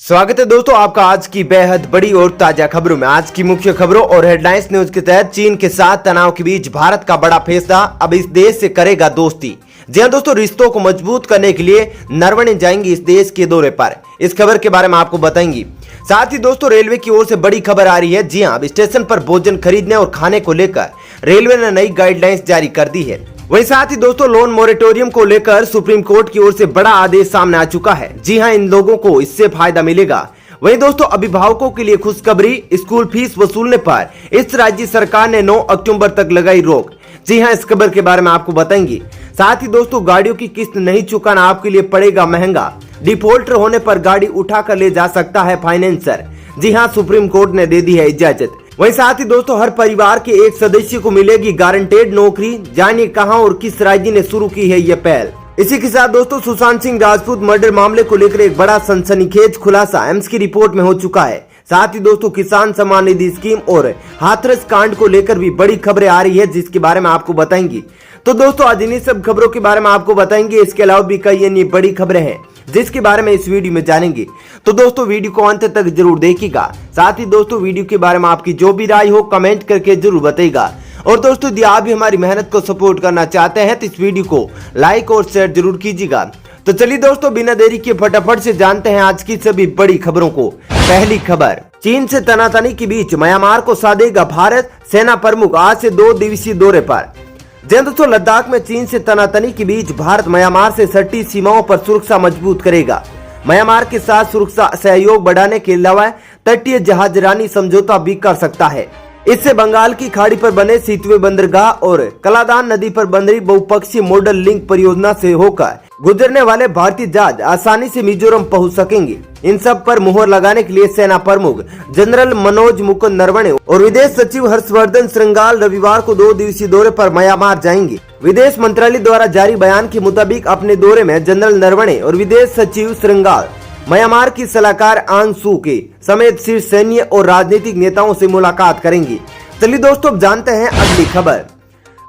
स्वागत है दोस्तों आपका आज की बेहद बड़ी और ताजा खबरों में। आज की मुख्य खबरों और हेडलाइंस न्यूज के तहत चीन के साथ तनाव के बीच भारत का बड़ा फैसला, अब इस देश से करेगा दोस्ती। जी हां दोस्तों, रिश्तों को मजबूत करने के लिए नरवणे जाएंगी इस देश के दौरे पर। इस खबर के बारे में आपको बताएंगे। साथ ही दोस्तों रेलवे की ओर से बड़ी खबर आ रही है। जी हां, अब स्टेशन पर भोजन खरीदने और खाने को लेकर रेलवे ने नई गाइडलाइंस जारी कर दी है। वहीं साथ ही दोस्तों लोन मोरेटोरियम को लेकर सुप्रीम कोर्ट की ओर से बड़ा आदेश सामने आ चुका है। जी हां, इन लोगों को इससे फायदा मिलेगा। वहीं दोस्तों अभिभावकों के लिए खुशखबरी, स्कूल फीस वसूलने पर इस राज्य सरकार ने 9 अक्टूबर तक लगाई रोक। जी हां, इस खबर के बारे में आपको बताएंगे। साथ ही दोस्तों गाड़ियों की किस्त नहीं चुकाना आपके लिए पड़ेगा महंगा, डिफॉल्टर होने पर गाड़ी उठा कर ले जा सकता है फाइनेंसर। जी हां, सुप्रीम कोर्ट ने दे दी है इजाजत। वहीं साथ ही दोस्तों हर परिवार के एक सदस्य को मिलेगी गारंटेड नौकरी। जानिए कहां और किस राज्य ने शुरू की है ये पहल। इसी के साथ दोस्तों सुशांत सिंह राजपूत मर्डर मामले को लेकर एक बड़ा सनसनीखेज खुलासा एम्स की रिपोर्ट में हो चुका है। साथ ही दोस्तों किसान सम्मान निधि स्कीम और हाथरस कांड को लेकर भी बड़ी खबरें आ रही है, जिसके बारे में आपको बताएंगे। तो दोस्तों आज इन्हीं सब खबरों के बारे में आपको बताएंगे। इसके अलावा भी कई अन्य बड़ी खबरें हैं जिसके बारे में इस वीडियो में जानेंगे। तो दोस्तों वीडियो को अंत तक जरूर देखिएगा। साथ ही दोस्तों वीडियो के बारे में आपकी जो भी राय हो कमेंट करके जरूर बताइएगा। और दोस्तों यदि आप भी हमारी मेहनत को सपोर्ट करना चाहते हैं तो इस वीडियो को लाइक और शेयर जरूर कीजिएगा। तो चलिए दोस्तों बिना देरी के फटाफट से जानते हैं आज की सभी बड़ी खबरों को। पहली खबर, चीन से तनातनी के बीच म्यांमार को साधेगा भारत, सेना प्रमुख आज से 2 दिवसीय दौरे पर। दोस्तों लद्दाख में चीन से तनातनी के बीच भारत म्यांमार से सटी सीमाओं पर सुरक्षा मजबूत करेगा। म्यांमार के साथ सुरक्षा सहयोग बढ़ाने के अलावा तटीय जहाजरानी समझौता भी कर सकता है। इससे बंगाल की खाड़ी पर बने सीतवे बंदरगाह और कलादान नदी पर बन रही बहुपक्षीय मॉडल लिंक परियोजना से होकर गुजरने वाले भारतीय जहाज आसानी से मिजोरम पहुंच सकेंगे। इन सब पर मुहर लगाने के लिए सेना प्रमुख जनरल मनोज मुकुंद नरवणे और विदेश सचिव हर्षवर्धन श्रृंगाल रविवार को 2 दिवसीय दौरे पर म्यांमार जाएंगे। विदेश मंत्रालय द्वारा जारी बयान के मुताबिक अपने दौरे में जनरल नरवणे और विदेश सचिव श्रृंगाल म्यांमार की सलाहकार आंग सू के समेत शीर्ष सैन्य और राजनीतिक नेताओं से मुलाकात करेंगे। चलिए दोस्तों जानते हैं अगली खबर।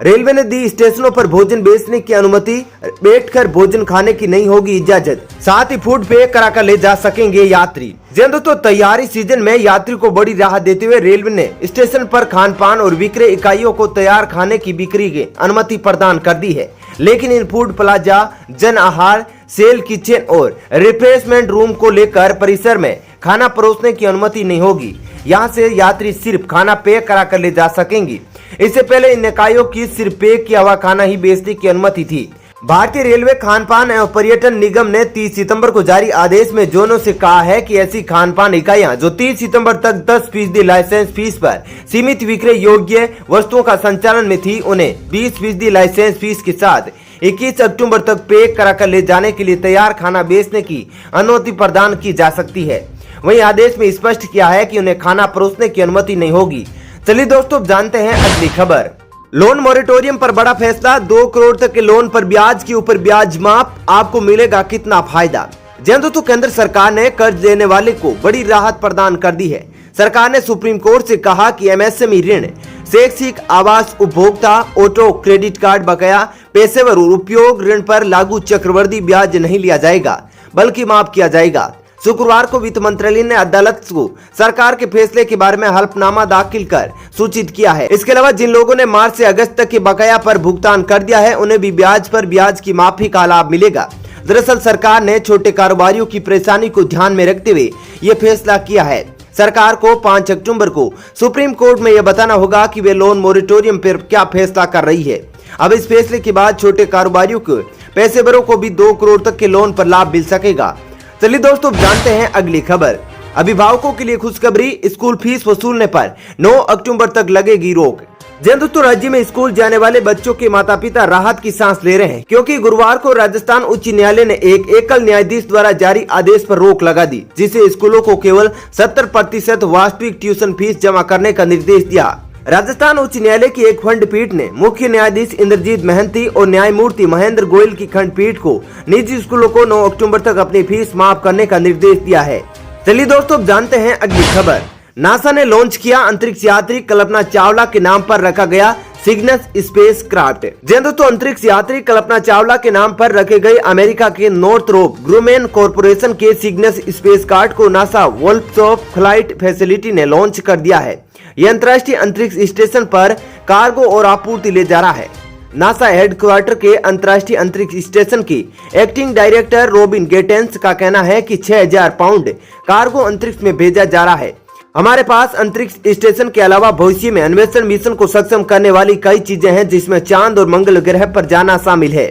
रेलवे ने दी स्टेशनों पर भोजन बेचने की अनुमति, बैठकर भोजन खाने की नहीं होगी इजाजत। साथ ही फूड पे कराकर ले जा सकेंगे यात्री। दोस्तों तैयारी सीजन में यात्री को बड़ी राहत देते हुए रेलवे ने स्टेशन पर खान पान और विक्रय इकाइयों को तैयार खाने की बिक्री की अनुमति प्रदान कर दी है। लेकिन इन फूड प्लाजा, जन आहार, सेल किचन और रिफ्रेशमेंट रूम को लेकर परिसर में खाना परोसने की अनुमति नहीं होगी। यहाँ से यात्री सिर्फ खाना पैक करा कर ले जा सकेंगे। इससे पहले इन इकाइयों की सिर्फ पैक किया हुआ खाना ही बेचने की अनुमति थी। भारतीय रेलवे खान पान एवं पर्यटन निगम ने 30 सितंबर को जारी आदेश में जोनों से कहा है कि ऐसी खान पान इकाइयां जो 30 सितंबर तक 10% लाइसेंस फीस पर सीमित विक्रय योग्य वस्तुओं का संचालन में थी, उन्हें 20% लाइसेंस फीस के साथ 21 अक्टूबर तक पैक कराकर ले जाने के लिए तैयार खाना बेचने की अनुमति प्रदान की जा सकती है। वहीं आदेश में स्पष्ट किया है कि उन्हें खाना परोसने की अनुमति नहीं होगी। चलिए दोस्तों जानते हैं अगली खबर। लोन मोरेटोरियम पर बड़ा फैसला, 2 करोड़ तक के लोन पर ब्याज के ऊपर ब्याज माफ, आपको मिलेगा कितना फायदा। दोस्तों केंद्र सरकार ने कर्ज देने वाले को बड़ी राहत प्रदान कर दी है। सरकार ने सुप्रीम कोर्ट से कहा कि एमएसएमई ऋण, शैक्षिक, आवास, उपभोक्ता, ऑटो, क्रेडिट कार्ड, बकाया, पेशेवर और उपयोग ऋण पर लागू चक्रवृद्धि ब्याज नहीं लिया जाएगा बल्कि माफ किया जाएगा। शुक्रवार को वित्त मंत्रालय ने अदालत को सरकार के फैसले के बारे में हलफनामा दाखिल कर सूचित किया है। इसके अलावा जिन लोगों ने मार्च से अगस्त तक के बकाया पर भुगतान कर दिया है उन्हें भी ब्याज पर ब्याज की माफी का लाभ मिलेगा। दरअसल सरकार ने छोटे कारोबारियों की परेशानी को ध्यान में रखते हुए ये फैसला किया है। सरकार को 5 अक्टूबर को सुप्रीम कोर्ट में यह बताना होगा कि वे लोन मोरेटोरियम पर क्या फैसला कर रही है। अब इस फैसले के बाद छोटे कारोबारियों को, पेशेवरों को भी 2 करोड़ तक के लोन पर लाभ मिल सकेगा। चलिए दोस्तों जानते हैं अगली खबर। अभिभावकों के लिए खुशखबरी, स्कूल फीस वसूलने पर 9 अक्टूबर तक लगेगी रोक। दोस्तों राज्य में स्कूल जाने वाले बच्चों के माता पिता राहत की सांस ले रहे हैं, क्योंकि गुरुवार को राजस्थान उच्च न्यायालय ने एक एकल न्यायाधीश द्वारा जारी आदेश पर रोक लगा दी, जिसे स्कूलों को केवल 70% वास्तविक ट्यूशन फीस जमा करने का निर्देश दिया। राजस्थान उच्च न्यायालय की एक खंडपीठ ने मुख्य न्यायाधीश इंद्रजीत महंती और न्यायमूर्ति महेंद्र गोयल की खंडपीठ को निजी स्कूलों को 9 अक्टूबर तक अपनी फीस माफ करने का निर्देश दिया है। चलिए दोस्तों जानते हैं अगली खबर। नासा ने लॉन्च किया अंतरिक्ष यात्री कल्पना चावला के नाम पर रखा गया सिग्नस स्पेस क्राफ्ट। जी दोस्तों, अंतरिक्ष यात्री कल्पना चावला के नाम पर रखे गए अमेरिका के नॉर्थरोप ग्रूमेन कॉरपोरेशन के सिग्नस स्पेस क्राफ्ट को नासा वोल्फ्सॉफ फ्लाइट फैसिलिटी ने लॉन्च कर दिया है। यह अंतर्राष्ट्रीय अंतरिक्ष स्टेशन पर कार्गो और आपूर्ति ले जा रहा है। नासा हेडक्वार्टर के अंतर्राष्ट्रीय अंतरिक्ष स्टेशन की एक्टिंग डायरेक्टर रोबिन गेटेंस का कहना है कि 6000 पाउंड कार्गो अंतरिक्ष में भेजा जा रहा है। हमारे पास अंतरिक्ष स्टेशन के अलावा भविष्य में अन्वेषण मिशन को सक्षम करने वाली कई चीजें हैं, जिसमें चांद और मंगल ग्रह पर जाना शामिल है।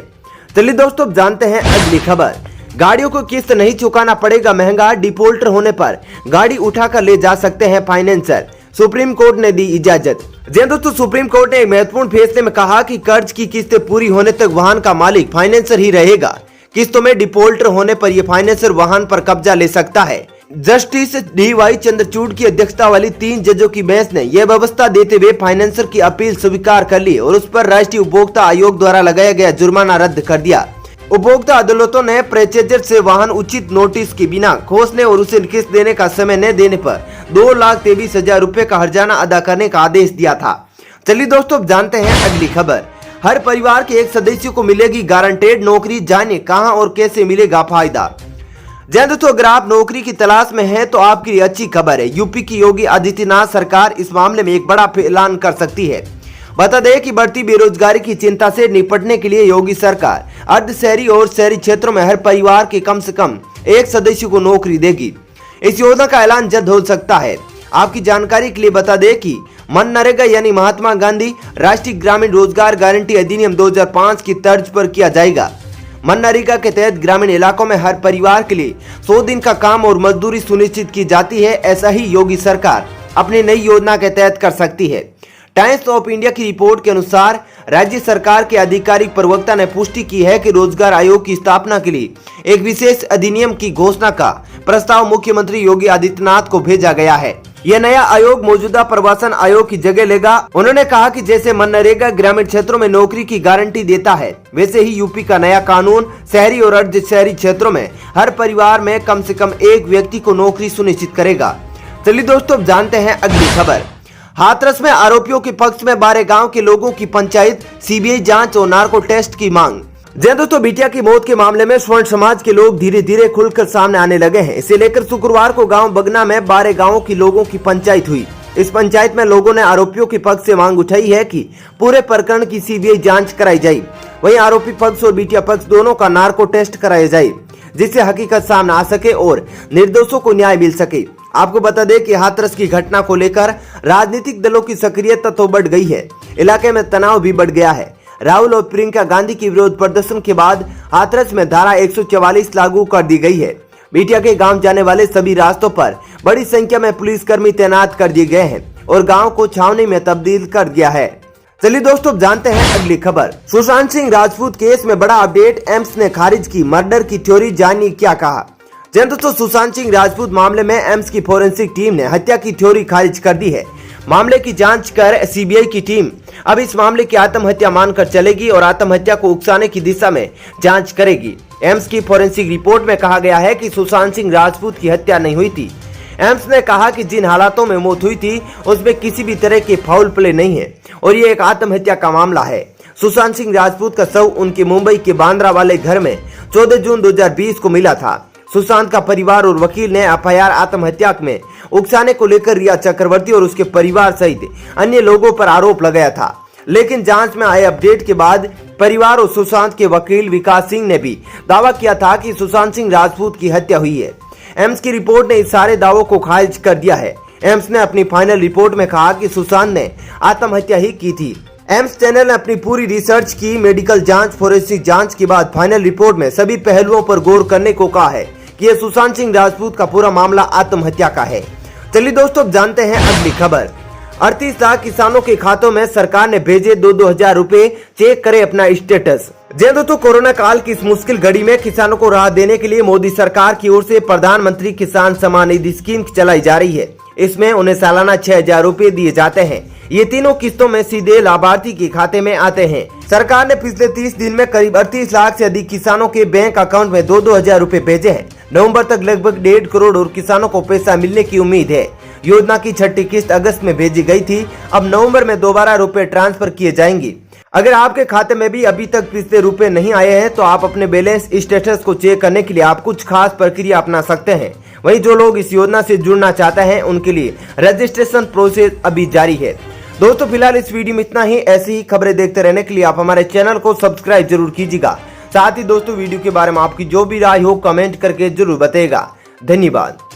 चलिए दोस्तों, जानते हैं अगली खबर। गाड़ियों को किस्त नहीं चुकाना पड़ेगा महंगा, डिफॉल्टर होने पर गाड़ी उठाकर ले जा सकते हैं फाइनेंसर। सुप्रीम कोर्ट ने दी इजाजत। जी दोस्तों, सुप्रीम कोर्ट ने एक महत्वपूर्ण फैसले में कहा कि कर्ज की किस्तें पूरी होने तक वाहन का मालिक फाइनेंसर ही रहेगा। किस्तों में डिफॉल्टर होने पर यह फाइनेंसर वाहन पर कब्जा ले सकता है। Justice D.Y.. चंद्रचूड़ की अध्यक्षता वाली 3 जजों की बेंच ने यह व्यवस्था देते हुए फाइनेंसर की अपील स्वीकार कर ली और उस पर राष्ट्रीय उपभोक्ता आयोग द्वारा लगाया गया जुर्माना रद्द कर दिया। उपभोक्ता अदालतों ने परचेजर से वाहन उचित नोटिस के बिना खोसने और उसे किस्त देने का समय न देने पर 2,23,000 रुपए का हर्जाना अदा करने का आदेश दिया था। चलिए दोस्तों, जानते हैं अगली खबर। हर परिवार के एक सदस्य को मिलेगी गारंटेड नौकरी, जानिए कहां और कैसे मिलेगा फायदा। जय दोस्तों, अगर आप नौकरी की तलाश में हैं तो आपके लिए अच्छी खबर है। यूपी की योगी आदित्यनाथ सरकार इस मामले में एक बड़ा ऐलान कर सकती है। बता दें कि बढ़ती बेरोजगारी की चिंता से निपटने के लिए योगी सरकार अर्ध शहरी और शहरी क्षेत्रों में हर परिवार के कम से कम एक सदस्य को नौकरी देगी। इस योजना का ऐलान जल्द हो सकता है। आपकी जानकारी के लिए बता दें कि मनरेगा यानी महात्मा गांधी राष्ट्रीय ग्रामीण रोजगार गारंटी अधिनियम 2005 की तर्ज पर किया जाएगा। मनरेगा के तहत ग्रामीण इलाकों में हर परिवार के लिए 100 दिन का काम और मजदूरी सुनिश्चित की जाती है। ऐसा ही योगी सरकार अपनी नई योजना के तहत कर सकती है। टाइम्स ऑफ इंडिया की रिपोर्ट के अनुसार राज्य सरकार के आधिकारिक प्रवक्ता ने पुष्टि की है कि रोजगार आयोग की स्थापना के लिए एक विशेष अधिनियम की घोषणा का प्रस्ताव मुख्यमंत्री योगी आदित्यनाथ को भेजा गया है। यह नया आयोग मौजूदा प्रवासन आयोग की जगह लेगा। उन्होंने कहा कि जैसे मनरेगा ग्रामीण क्षेत्रों में नौकरी की गारंटी देता है, वैसे ही यूपी का नया कानून शहरी और अर्ध शहरी क्षेत्रों में हर परिवार में कम से कम एक व्यक्ति को नौकरी सुनिश्चित करेगा। चलिए दोस्तों, जानते हैं अगली खबर। हाथरस में आरोपियों के पक्ष में बारे गांव के लोगों की पंचायत, सीबीआई जांच और नार्को टेस्ट की मांग। जय दोस्तों, बिटिया की मौत के मामले में स्वर्ण समाज के लोग धीरे धीरे खुलकर सामने आने लगे हैं। इसे लेकर शुक्रवार को गांव बगना में बारे गांवों के लोगों की पंचायत हुई। इस पंचायत में लोगों ने आरोपियों के पक्ष से मांग उठाई है कि पूरे प्रकरण की सीबीआई जांच कराई जाए। वहीं आरोपी पक्ष और बिटिया पक्ष दोनों का नार्को टेस्ट कराया जाए, जिससे हकीकत सामने आ सके और निर्दोषों को न्याय मिल सके। आपको बता दें कि हाथरस की घटना को लेकर राजनीतिक दलों की सक्रियता तो बढ़ गई है, इलाके में तनाव भी बढ़ गया है। राहुल और प्रियंका गांधी के विरोध प्रदर्शन के बाद हाथरस में धारा 144 लागू कर दी गई है। बिटिया के गांव जाने वाले सभी रास्तों पर बड़ी संख्या में पुलिसकर्मी तैनात कर दिए गए हैं और गांव को छावनी में तब्दील कर दिया है। चलिए दोस्तों, जानते हैं अगली खबर। सुशांत सिंह राजपूत केस में बड़ा अपडेट, एम्स ने खारिज की मर्डर की थ्योरी, जानिए क्या कहा। जय दोस्तों, सुशांत सिंह राजपूत मामले में एम्स की फोरेंसिक टीम ने हत्या की थ्योरी खारिज कर दी है। मामले की जांच कर सीबीआई की टीम अब इस मामले की आत्महत्या मानकर चलेगी और आत्महत्या को उकसाने की दिशा में जांच करेगी। एम्स की फोरेंसिक रिपोर्ट में कहा गया है कि सुशांत सिंह राजपूत की हत्या नहीं हुई थी। एम्स ने कहा कि जिन हालातों में मौत हुई थी उसमें किसी भी तरह के फाउल प्ले नहीं है और ये एक आत्महत्या का मामला है। सुशांत सिंह राजपूत का शव उनके मुंबई के बांद्रा वाले घर में 14 जून 2020 को मिला था। सुशांत का परिवार और वकील ने एफआईआर आत्महत्या में उकसाने को लेकर रिया चक्रवर्ती और उसके परिवार सहित अन्य लोगों पर आरोप लगाया था, लेकिन जांच में आए अपडेट के बाद परिवार और सुशांत के वकील विकास सिंह ने भी दावा किया था कि सुशांत सिंह राजपूत की हत्या हुई है। एम्स की रिपोर्ट ने इस सारे दावों को खारिज कर दिया है। एम्स ने अपनी फाइनल रिपोर्ट में कहा कि सुशांत ने आत्महत्या ही की थी। एम्स चैनल ने अपनी पूरी रिसर्च की, मेडिकल जांच, फोरेंसिक जांच के बाद फाइनल रिपोर्ट में सभी पहलुओं पर गौर करने को कहा है कि यह सुशांत सिंह राजपूत का पूरा मामला आत्महत्या का है। चलिए दोस्तों, अब जानते हैं अगली खबर। 38 लाख किसानों के खातों में सरकार ने भेजे 2-2 हजार रुपए, चेक करें अपना स्टेटस। जी दोस्तों, कोरोना काल की इस मुश्किल घड़ी में किसानों को राहत देने के लिए मोदी सरकार की ओर से प्रधानमंत्री किसान सम्मान निधि स्कीम चलाई जा रही है। इसमें उन्हें सालाना 6,000 रुपए दिए जाते हैं। ये तीनों किस्तों में सीधे लाभार्थी के खाते में आते हैं। सरकार ने पिछले 30 दिन में करीब 38 लाख से अधिक किसानों के बैंक अकाउंट में 2-2 हजार रुपए भेजे हैं। नवंबर तक लगभग 1.5 करोड़ और किसानों को पैसा मिलने की उम्मीद है। योजना की छठी किस्त अगस्त में भेजी गई थी। अब नवंबर में दोबारा रुपए ट्रांसफर किए जाएंगे। अगर आपके खाते में भी अभी तक पिछले रुपए नहीं आए हैं तो आप अपने बैलेंस स्टेटस को चेक करने के लिए आप कुछ खास प्रक्रिया अपना सकते हैं। वहीं जो लोग इस योजना से जुड़ना चाहते हैं उनके लिए रजिस्ट्रेशन प्रोसेस अभी जारी है। दोस्तों फिलहाल इस वीडियो में इतना ही। ऐसी ही खबरें देखते रहने के लिए आप हमारे चैनल को सब्सक्राइब जरूर कीजिएगा। साथ ही दोस्तों वीडियो के बारे में आपकी जो भी राय हो कमेंट करके जरूर बताइएगा। धन्यवाद।